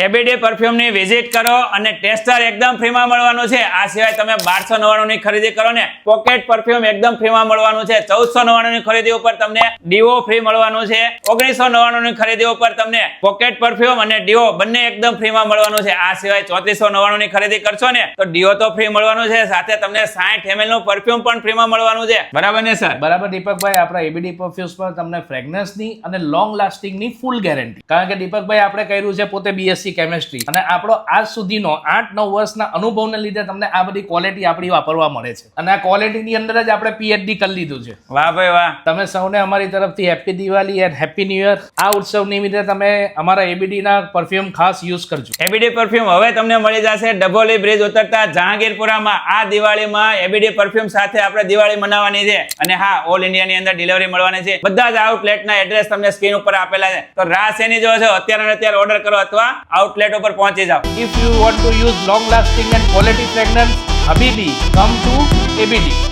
ABD પરફ્યુમની visit કરો અને tester એકદમ ફ્રીમાં મળવાનું છે. આ સિવાય તમે 1299 ની ખરીદી કરો ને પોકેટ પરફ્યુમ એકદમ ફ્રીમાં મળવાનું છે. 1499 ની ખરીદી ઉપર તમને ડીઓ ફ્રી મળવાનું છે. 1999 ની ખરીદી ઉપર તમને પોકેટ પરફ્યુમ અને ડીઓ બંને એકદમ ફ્રીમાં મળવાનું છે. આ સિવાય 3499 ની ખરીદી કરશો ને તો ડીઓ તો ફ્રી મળવાનું છે, સાથે તમને 60 ml નું પરફ્યુમ પણ ફ્રીમાં મળવાનું છે. બરાબર ને સર? બરાબર દીપકભાઈ, આપણા એબીડી પરફ્યુમ્સ પર તમને ફ્રેગ્રન્સની અને લોંગ લાસ્ટિંગની ફૂલ ગેરંટી. કારણ કે દીપકભાઈ આપણે કર્યું છે પોતે બીએસસી કેમેસ્ટ્રી અને આપણો આજ સુધીનો 8-9 વર્ષના અનુભવને લીધે તમને આ બધી ક્વોલિટી આપણી વાપરવા મળે છે અને આ ક્વોલિટીની અંદર જ આપણે પીએચડી કરી લીધું છે. વાહ ભાઈ વાહ. તમે સૌને અમારી તરફથી happy Diwali and happy new year. આ ઉત્સવ નિમિત્તે તમે અમારા એબીડી ના પરફ્યુમ ખાસ યુઝ કરજો. એબીડી પરફ્યુમ હવે તમને મળી જશે ડભોલી બ્રિજ ઉતરતા જહાંગીરપુરામાં. આ દિવાળીમાં એબીડી પરફ્યુમ સાથે આપણે દિવાળી મનાવવાની છે અને હા, ઓલ ઇન્ડિયાની અંદર ડિલિવરી મળવાની છે. બધા જ આઉટલેટના એડ્રેસ તમને સ્ક્રીન ઉપર આપેલા છે. તો રાહ શેની જો છો, અત્યારે ને અત્યારે ઓર્ડર કરો અથવા આઉટલેટ ઉપર પહોંચી જાઓ. If you want to use long lasting and quality fragrance, Habibi, come to ABD.